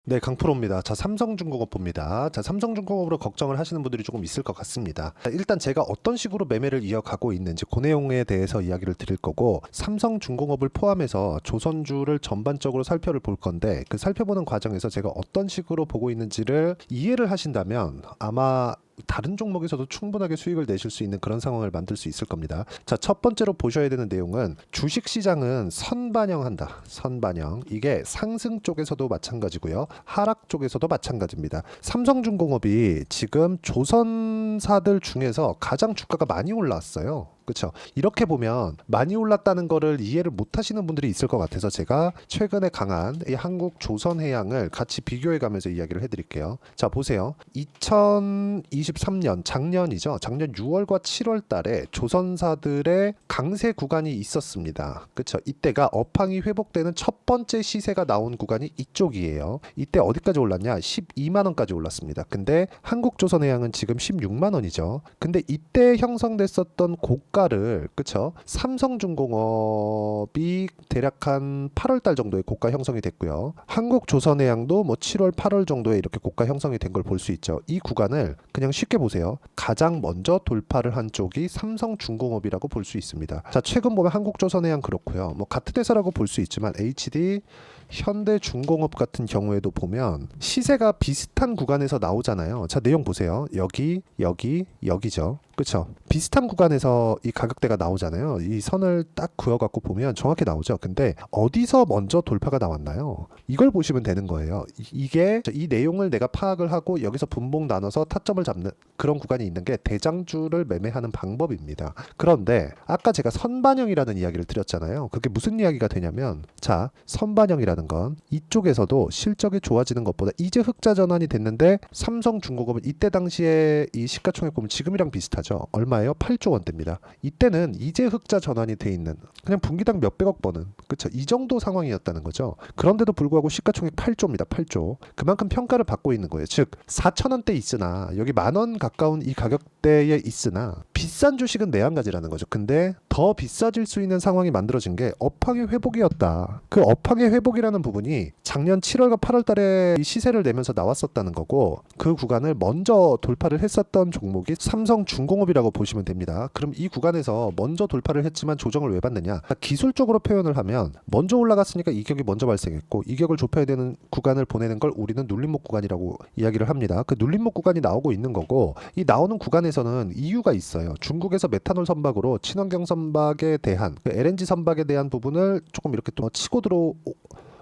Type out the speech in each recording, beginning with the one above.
네, 강프로입니다. 자, 삼성중공업 봅니다. 자, 삼성중공업으로 걱정을 하시는 분들이 조금 있을 것 같습니다. 자, 일단 제가 어떤 식으로 매매를 이어가고 있는지 그 내용에 대해서 이야기를 드릴 거고, 삼성중공업을 포함해서 조선주를 전반적으로 살펴볼 건데, 그 살펴보는 과정에서 제가 어떤 식으로 보고 있는지를 이해를 하신다면 아마 다른 종목에서도 충분하게 수익을 내실 수 있는 그런 상황을 만들 수 있을 겁니다. 자, 첫 번째로 보셔야 되는 내용은 주식시장은 선반영한다. 선반영. 이게 상승 쪽에서도 마찬가지고요. 하락 쪽에서도 마찬가지입니다. 삼성중공업이 지금 조선사들 중에서 가장 주가가 많이 올라왔어요. 그렇죠. 이렇게 보면 많이 올랐다는 거를 이해를 못 하시는 분들이 있을 것 같아서 제가 최근에 강한 이 한국 조선해양을 같이 비교해 가면서 이야기를 해드릴게요. 자, 보세요. 2023년 작년이죠. 작년 6월과 7월 달에 조선사들의 강세 구간이 있었습니다. 그렇죠. 이때가 업황이 회복되는 첫 번째 시세가 나온 구간이 이쪽이에요. 이때 어디까지 올랐냐? 12만 원까지 올랐습니다. 근데 한국조선해양은 지금 16만 원이죠. 근데 이때 형성됐었던 고가를, 그쵸? 삼성중공업이 대략 한 8월 달 정도에 고가 형성이 됐고요. 한국조선해양도 뭐 7월, 8월 정도에 이렇게 고가 형성이 된 걸 볼 수 있죠. 이 구간을 그냥 쉽게 보세요. 가장 먼저 돌파를 한 쪽이 삼성중공업이라고 볼 수 있습니다. 자, 최근 보면 한국조선해양 그렇고요. 뭐 같은 회사라고 볼 수 있지만 HD, 현대중공업 같은 경우에도 보면 시세가 비슷한 구간에서 나오잖아요. 자, 내용 보세요. 여기죠. 그렇죠. 비슷한 구간에서 이 가격대가 나오잖아요. 이 선을 딱 그어갖고 보면 정확히 나오죠. 근데 어디서 먼저 돌파가 나왔나요? 이걸 보시면 되는 거예요. 이게 이 내용을 내가 파악을 하고 여기서 분봉 나눠서 타점을 잡는 그런 구간이 있는 게 대장주를 매매하는 방법입니다. 그런데 아까 제가 선반영이라는 이야기를 드렸잖아요. 그게 무슨 이야기가 되냐면, 자, 선반영이라는 건 이쪽에서도 실적이 좋아지는 것보다 이제 흑자 전환이 됐는데 삼성중공업은 이때 당시에 이 시가총액 보면 지금이랑 비슷하죠. 얼마예요? 8조 원대입니다. 이때는 이제 흑자 전환이 돼 있는, 그냥 분기당 몇백억 버는, 그쵸, 이 정도 상황이었다는 거죠. 그런데도 불구하고 시가총액 8조입니다. 8조. 그만큼 평가를 받고 있는 거예요. 즉 4천 원대 있으나 여기 만 원 가까운 이 가격대에 있으나 비싼 주식은 매한가지라는 거죠. 근데 더 비싸질 수 있는 상황이 만들어진 게 업황의 회복이었다. 그 업황의 회복이라는 부분이 작년 7월과 8월 달에 이 시세를 내면서 나왔었다는 거고, 그 구간을 먼저 돌파를 했었던 종목이 삼성중공업이라고 보시면 됩니다. 그럼 이 구간에서 먼저 돌파를 했지만 조정을 왜 받느냐? 기술적으로 표현을 하면 먼저 올라갔으니까 이격이 먼저 발생했고, 이격을 좁혀야 되는 구간을 보내는 걸 우리는 눌림목 구간이라고 이야기를 합니다. 그 눌림목 구간이 나오고 있는 거고, 이 나오는 구간에서는 이유가 있어요. 중국에서 메탄올 선박으로 친환경 선박에 대한 그 LNG 선박에 대한 부분을 조금 이렇게 또 치고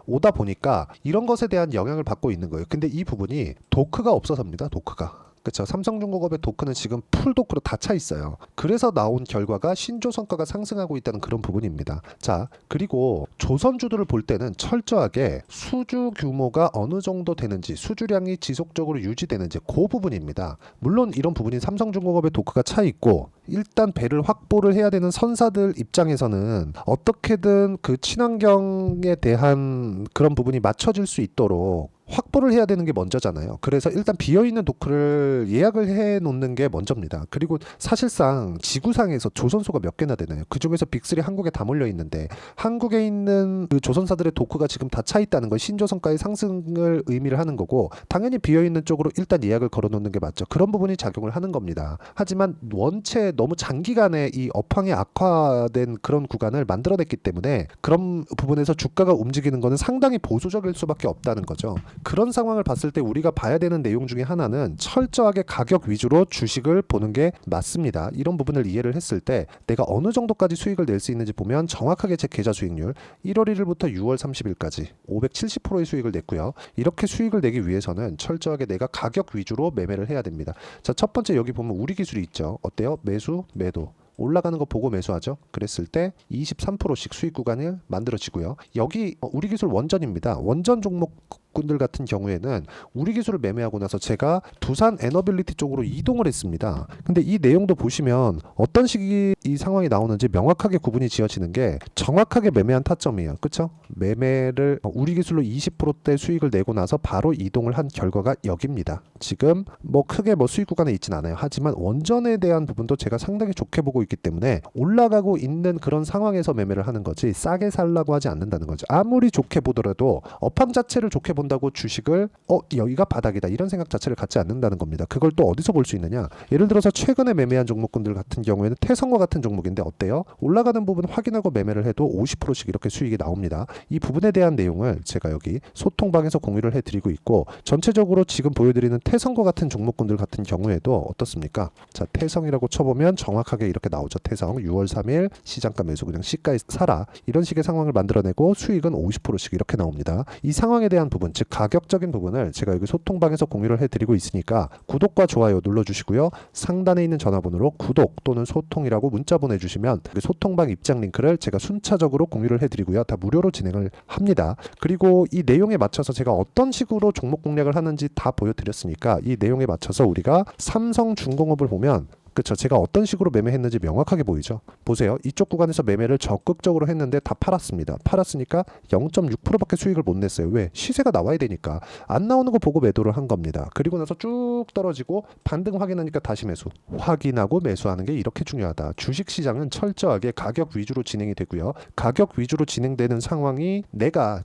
오다 보니까 이런 것에 대한 영향을 받고 있는 거예요. 근데 이 부분이 도크가 없어서입니다. 도크가. 그렇죠. 삼성중공업의 도크는 지금 풀 도크로 다 차 있어요. 그래서 나온 결과가 신조성과가 상승하고 있다는 그런 부분입니다. 자, 그리고 조선주들을 볼 때는 철저하게 수주 규모가 어느 정도 되는지, 수주량이 지속적으로 유지되는지 그 부분입니다. 물론 이런 부분이 삼성중공업의 도크가 차 있고, 일단 배를 확보를 해야 되는 선사들 입장에서는 어떻게든 그 친환경에 대한 그런 부분이 맞춰질 수 있도록 확보를 해야 되는 게 먼저잖아요. 그래서 일단 비어있는 도크를 예약을 해 놓는 게 먼저입니다. 그리고 사실상 지구상에서 조선소가 몇 개나 되나요? 그 중에서 빅3 한국에 다 몰려 있는데, 한국에 있는 그 조선사들의 도크가 지금 다 차 있다는 건 신조선가의 상승을 의미를 하는 거고, 당연히 비어있는 쪽으로 일단 예약을 걸어 놓는 게 맞죠. 그런 부분이 작용을 하는 겁니다. 하지만 원체 너무 장기간에 이 업황이 악화된 그런 구간을 만들어냈기 때문에 그런 부분에서 주가가 움직이는 거는 상당히 보수적일 수밖에 없다는 거죠. 그런 상황을 봤을 때 우리가 봐야 되는 내용 중에 하나는 철저하게 가격 위주로 주식을 보는 게 맞습니다. 이런 부분을 이해를 했을 때 내가 어느 정도까지 수익을 낼 수 있는지 보면, 정확하게 제 계좌 수익률 1월 1일부터 6월 30일까지 570%의 수익을 냈고요. 이렇게 수익을 내기 위해서는 철저하게 내가 가격 위주로 매매를 해야 됩니다. 자, 첫 번째 여기 보면 우리 기술이 있죠. 어때요? 매수, 매도. 올라가는 거 보고 매수하죠. 그랬을 때 23%씩 수익 구간을 만들어지고요. 여기 우리 기술 원전입니다. 원전 종목군들 같은 경우에는 우리 기술을 매매하고 나서 제가 두산 에너빌리티 쪽으로 이동을 했습니다. 근데 이 내용도 보시면 어떤 식이 이 상황이 나오는지 명확하게 구분이 지어지는 게 정확하게 매매한 타점이에요. 그렇죠? 매매를 우리 기술로 20%대 수익을 내고 나서 바로 이동을 한 결과가 여기입니다. 지금 뭐 크게 뭐 수익 구간에 있진 않아요. 하지만 원전에 대한 부분도 제가 상당히 좋게 보고 있기 때문에 올라가고 있는 그런 상황에서 매매를 하는 거지 싸게 살라고 하지 않는다는 거죠. 아무리 좋게 보더라도 업황 자체를 좋게 보는 본다고 주식을 여기가 바닥이다 이런 생각 자체를 갖지 않는다는 겁니다. 그걸 또 어디서 볼 수 있느냐? 예를 들어서 최근에 매매한 종목군들 같은 경우에는 태성과 같은 종목인데 어때요? 올라가는 부분 확인하고 매매를 해도 50%씩 이렇게 수익이 나옵니다. 이 부분에 대한 내용을 제가 여기 소통방에서 공유를 해드리고 있고, 전체적으로 지금 보여드리는 태성과 같은 종목군들 같은 경우에도 어떻습니까? 자, 태성이라고 쳐보면 정확하게 이렇게 나오죠. 태성 6월 3일 시장가 매수, 그냥 시가에 사라, 이런 식의 상황을 만들어내고 수익은 50%씩 이렇게 나옵니다. 이 상황에 대한 부분, 즉 가격적인 부분을 제가 여기 소통방에서 공유를 해드리고 있으니까 구독과 좋아요 눌러주시고요. 상단에 있는 전화번호로 구독 또는 소통이라고 문자 보내주시면 그 소통방 입장 링크를 제가 순차적으로 공유를 해드리고요. 다 무료로 진행을 합니다. 그리고 이 내용에 맞춰서 제가 어떤 식으로 종목 공략을 하는지 다 보여드렸으니까 이 내용에 맞춰서 우리가 삼성중공업을 보면, 그렇죠, 제가 어떤 식으로 매매했는지 명확하게 보이죠. 보세요. 이쪽 구간에서 매매를 적극적으로 했는데 다 팔았습니다. 팔았으니까 0.6%밖에 수익을 못 냈어요. 왜? 시세가 나와야 되니까. 안 나오는 거 보고 매도를 한 겁니다. 그리고 나서 쭉 떨어지고 반등 확인하니까 다시 매수. 확인하고 매수하는 게 이렇게 중요하다. 주식시장은 철저하게 가격 위주로 진행이 되고요. 가격 위주로 진행되는 상황이 내가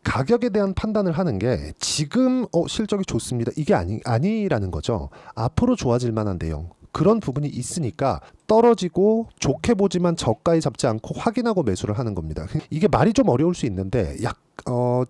가격에 대한 판단을 하는 게 지금 실적이 좋습니다, 이게 아니라는 거죠. 앞으로 좋아질 만한 내용, 그런 부분이 있으니까 떨어지고 좋게 보지만 저가에 잡지 않고 확인하고 매수를 하는 겁니다. 이게 말이 좀 어려울 수 있는데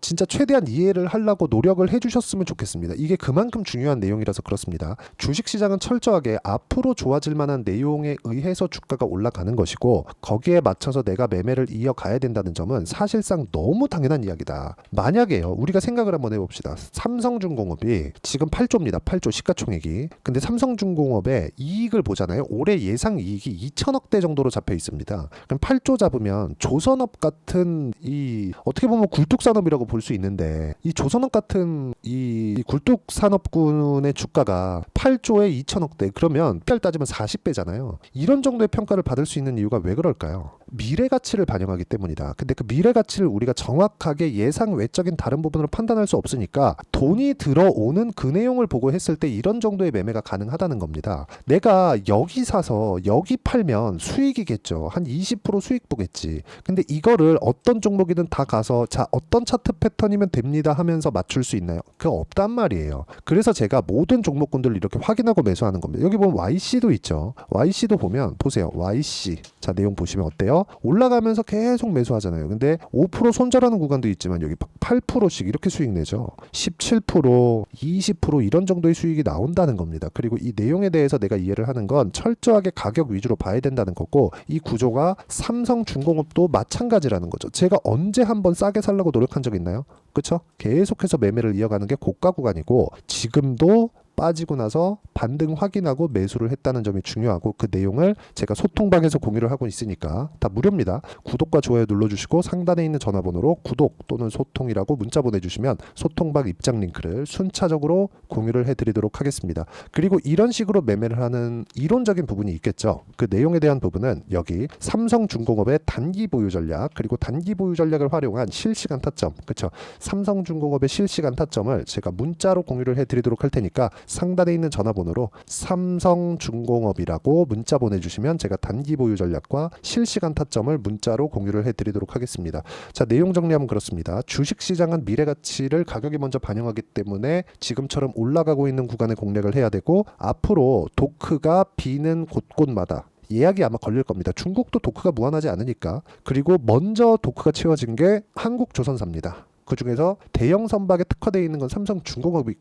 진짜 최대한 이해를 하려고 노력을 해주셨으면 좋겠습니다. 이게 그만큼 중요한 내용이라서 그렇습니다. 주식시장은 철저하게 앞으로 좋아질 만한 내용에 의해서 주가가 올라가는 것이고, 거기에 맞춰서 내가 매매를 이어가야 된다는 점은 사실상 너무 당연한 이야기다. 만약에요, 우리가 생각을 한번 해봅시다. 삼성중공업이 지금 8조입니다. 8조 시가총액이. 근데 삼성중공업의 이익을 보잖아요. 올해 예상 이익이 2천억대 정도로 잡혀 있습니다. 그럼 8조 잡으면 조선업 같은 이 어떻게 보면 굴뚝산업이라고 볼 수 있는데, 이 조선업 같은 이 굴뚝산업군의 주가가 8조에 2천억대, 그러면 PER 따지면 40배잖아요. 이런 정도의 평가를 받을 수 있는 이유가 왜 그럴까요? 미래 가치를 반영하기 때문이다. 근데 그 미래 가치를 우리가 정확하게 예상 외적인 다른 부분으로 판단할 수 없으니까 돈이 들어오는 그 내용을 보고 했을 때 이런 정도의 매매가 가능하다는 겁니다. 내가 여기 사서 여기 팔면 수익이겠죠. 한 20% 수익 보겠지. 근데 이거를 어떤 종목이든 다 가서 자, 어떤 차트 패턴이면 됩니다 하면서 맞출 수 있나요? 그거 없단 말이에요. 그래서 제가 모든 종목군들을 이렇게 확인하고 매수하는 겁니다. 여기 보면 YC도 있죠. YC도 보면 보세요. YC. 자, 내용 보시면 어때요? 올라가면서 계속 매수하잖아요. 근데 5% 손절하는 구간도 있지만 여기 8%씩 이렇게 수익 내죠. 17%, 20% 이런 정도의 수익이 나온다는 겁니다. 그리고 이 내용에 대해서 내가 이해를 하는 건 철저하게 가격 위주로 봐야 된다는 거고, 이 구조가 삼성중공업도 마찬가지라는 거죠. 제가 언제 한번 싸게 살려고 노력한 적 있나요? 그렇죠? 계속해서 매매를 이어가는 게 고가 구간이고, 지금도 빠지고 나서 반등 확인하고 매수를 했다는 점이 중요하고, 그 내용을 제가 소통방에서 공유를 하고 있으니까 다 무료입니다. 구독과 좋아요 눌러주시고 상단에 있는 전화번호로 구독 또는 소통이라고 문자 보내주시면 소통방 입장 링크를 순차적으로 공유를 해드리도록 하겠습니다. 그리고 이런 식으로 매매를 하는 이론적인 부분이 있겠죠. 그 내용에 대한 부분은 여기 삼성중공업의 단기 보유 전략, 그리고 단기 보유 전략을 활용한 실시간 타점, 그렇죠? 삼성중공업의 실시간 타점을 제가 문자로 공유를 해드리도록 할 테니까 상단에 있는 전화번호로 삼성중공업이라고 문자 보내주시면 제가 단기 보유 전략과 실시간 타점을 문자로 공유를 해드리도록 하겠습니다. 자, 내용 정리하면 그렇습니다. 주식시장은 미래가치를 가격이 먼저 반영하기 때문에 지금처럼 올라가고 있는 구간에 공략을 해야 되고, 앞으로 도크가 비는 곳곳마다 예약이 아마 걸릴 겁니다. 중국도 도크가 무한하지 않으니까. 그리고 먼저 도크가 채워진 게 한국조선사입니다. 그 중에서 대형 선박에 특화되어 있는 건 삼성중공업이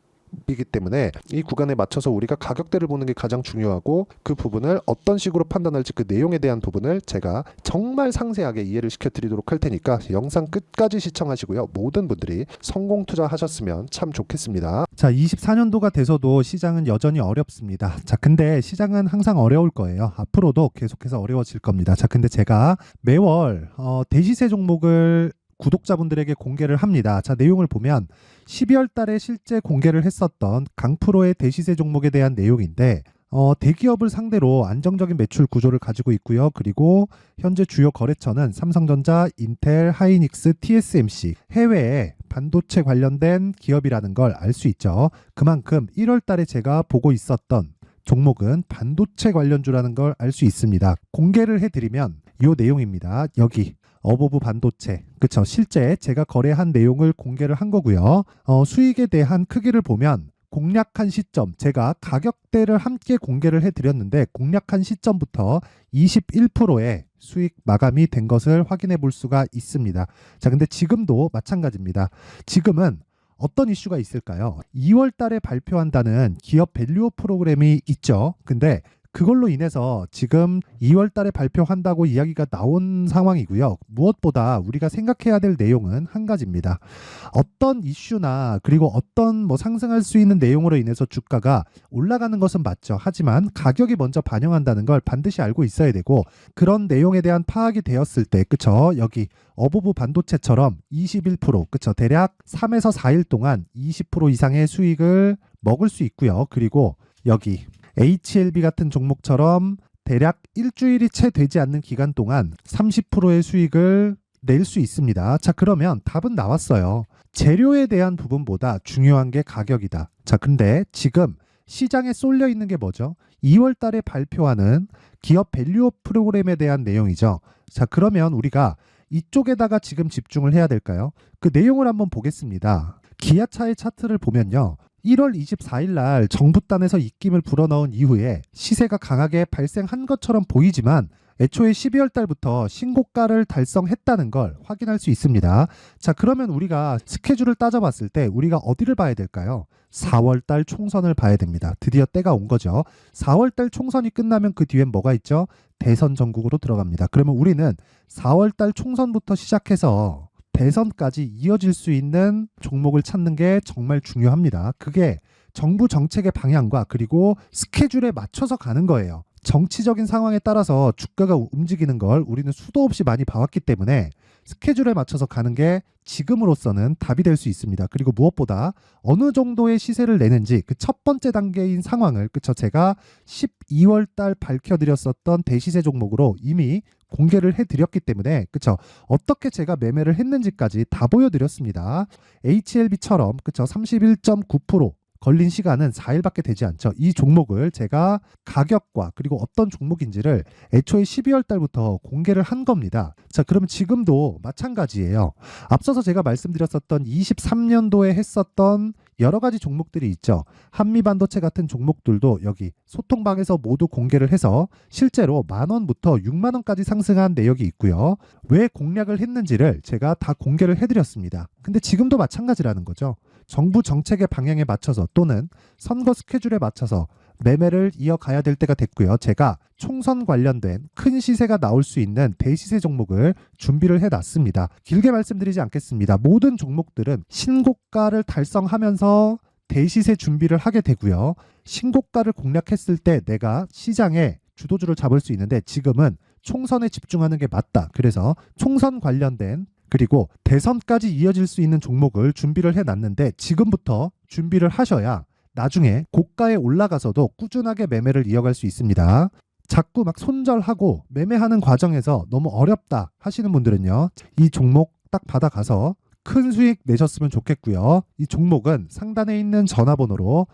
이기 때문에 이 구간에 맞춰서 우리가 가격대를 보는 게 가장 중요하고, 그 부분을 어떤 식으로 판단할지 그 내용에 대한 부분을 제가 정말 상세하게 이해를 시켜드리도록 할 테니까 영상 끝까지 시청하시고요. 모든 분들이 성공 투자하셨으면 참 좋겠습니다. 자, 24년도가 돼서도 시장은 여전히 어렵습니다. 자, 근데 시장은 항상 어려울 거예요. 앞으로도 계속해서 어려워질 겁니다. 자, 근데 제가 매월 대시세 종목을 구독자분들에게 공개를 합니다. 자, 내용을 보면 12월 달에 실제 공개를 했었던 강프로의 대시세 종목에 대한 내용인데, 대기업을 상대로 안정적인 매출 구조를 가지고 있고요. 그리고 현재 주요 거래처는 삼성전자, 인텔, 하이닉스, TSMC, 해외에 반도체 관련된 기업이라는 걸 알 수 있죠. 그만큼 1월 달에 제가 보고 있었던 종목은 반도체 관련주라는 걸 알 수 있습니다. 공개를 해드리면 이 내용입니다. 여기 어보브 반도체, 그쵸? 실제 제가 거래한 내용을 공개를 한 거고요. 수익에 대한 크기를 보면 공략한 시점, 제가 가격대를 함께 공개를 해드렸는데 공략한 시점부터 21%의 수익 마감이 된 것을 확인해 볼 수가 있습니다. 자, 근데 지금도 마찬가지입니다. 지금은 어떤 이슈가 있을까요? 2월 달에 발표한다는 기업 밸류업 프로그램이 있죠. 근데 그걸로 인해서 지금 2월 달에 발표한다고 이야기가 나온 상황이고요. 무엇보다 우리가 생각해야 될 내용은 한 가지입니다. 어떤 이슈나 그리고 어떤 상승할 수 있는 내용으로 인해서 주가가 올라가는 것은 맞죠. 하지만 가격이 먼저 반영한다는 걸 반드시 알고 있어야 되고, 그런 내용에 대한 파악이 되었을 때, 그쵸? 여기 어보브 반도체처럼 21%, 그쵸? 대략 3에서 4일 동안 20% 이상의 수익을 먹을 수 있고요. 그리고 여기 HLB 같은 종목처럼 대략 일주일이 채 되지 않는 기간 동안 30%의 수익을 낼 수 있습니다. 자, 그러면 답은 나왔어요. 재료에 대한 부분보다 중요한 게 가격이다. 자, 근데 지금 시장에 쏠려 있는 게 뭐죠? 2월 달에 발표하는 기업 밸류업 프로그램에 대한 내용이죠. 자, 그러면 우리가 이쪽에다가 지금 집중을 해야 될까요? 그 내용을 한번 보겠습니다. 기아차의 차트를 보면요. 1월 24일 날 정부단에서 입김을 불어넣은 이후에 시세가 강하게 발생한 것처럼 보이지만 애초에 12월 달부터 신고가를 달성했다는 걸 확인할 수 있습니다. 자, 그러면 우리가 스케줄을 따져봤을 때 우리가 어디를 봐야 될까요? 4월 달 총선을 봐야 됩니다. 드디어 때가 온 거죠. 4월 달 총선이 끝나면 그 뒤엔 뭐가 있죠? 대선 전국으로 들어갑니다. 그러면 우리는 4월 달 총선부터 시작해서 대선까지 이어질 수 있는 종목을 찾는 게 정말 중요합니다. 그게 정부 정책의 방향과 그리고 스케줄에 맞춰서 가는 거예요. 정치적인 상황에 따라서 주가가 움직이는 걸 우리는 수도 없이 많이 봐왔기 때문에 스케줄에 맞춰서 가는 게 지금으로서는 답이 될 수 있습니다. 그리고 무엇보다 어느 정도의 시세를 내는지 그 첫 번째 단계인 상황을, 그쵸? 제가 12월 달 밝혀드렸었던 대시세 종목으로 이미 공개를 해드렸기 때문에, 그쵸? 어떻게 제가 매매를 했는지까지 다 보여드렸습니다. HLB처럼, 그쵸? 31.9% 걸린 시간은 4일밖에 되지 않죠. 이 종목을 제가 가격과 그리고 어떤 종목인지를 애초에 12월 달부터 공개를 한 겁니다. 자, 그러면 지금도 마찬가지예요. 앞서서 제가 말씀드렸었던 23년도에 했었던 여러 가지 종목들이 있죠. 한미반도체 같은 종목들도 여기 소통방에서 모두 공개를 해서 실제로 10,000원부터 60,000원까지 상승한 내역이 있고요. 왜 공략을 했는지를 제가 다 공개를 해드렸습니다. 근데 지금도 마찬가지라는 거죠. 정부 정책의 방향에 맞춰서 또는 선거 스케줄에 맞춰서 매매를 이어가야 될 때가 됐고요. 제가 총선 관련된 큰 시세가 나올 수 있는 대시세 종목을 준비를 해놨습니다. 길게 말씀드리지 않겠습니다. 모든 종목들은 신고가를 달성하면서 대시세 준비를 하게 되고요. 신고가를 공략했을 때 내가 시장에 주도주를 잡을 수 있는데 지금은 총선에 집중하는 게 맞다. 그래서 총선 관련된 그리고 대선까지 이어질 수 있는 종목을 준비를 해놨는데 지금부터 준비를 하셔야 나중에 고가에 올라가서도 꾸준하게 매매를 이어갈 수 있습니다. 자꾸 막 손절하고 매매하는 과정에서 너무 어렵다 하시는 분들은요. 이 종목 딱 받아가서 큰 수익 내셨으면 좋겠고요. 이 종목은 상단에 있는 전화번호로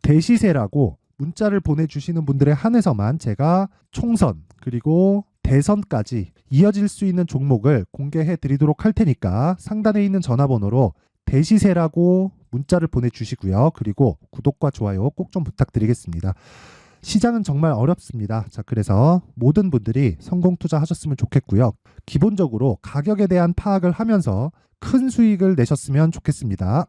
대시세라고 문자를 보내주시는 분들에 한해서만 제가 총선 그리고 대선까지 이어질 수 있는 종목을 공개해 드리도록 할 테니까 상단에 있는 전화번호로 대시세라고 문자를 보내주시고요. 그리고 구독과 좋아요 꼭 좀 부탁드리겠습니다. 시장은 정말 어렵습니다. 자, 그래서 모든 분들이 성공 투자하셨으면 좋겠고요. 기본적으로 가격에 대한 파악을 하면서 큰 수익을 내셨으면 좋겠습니다.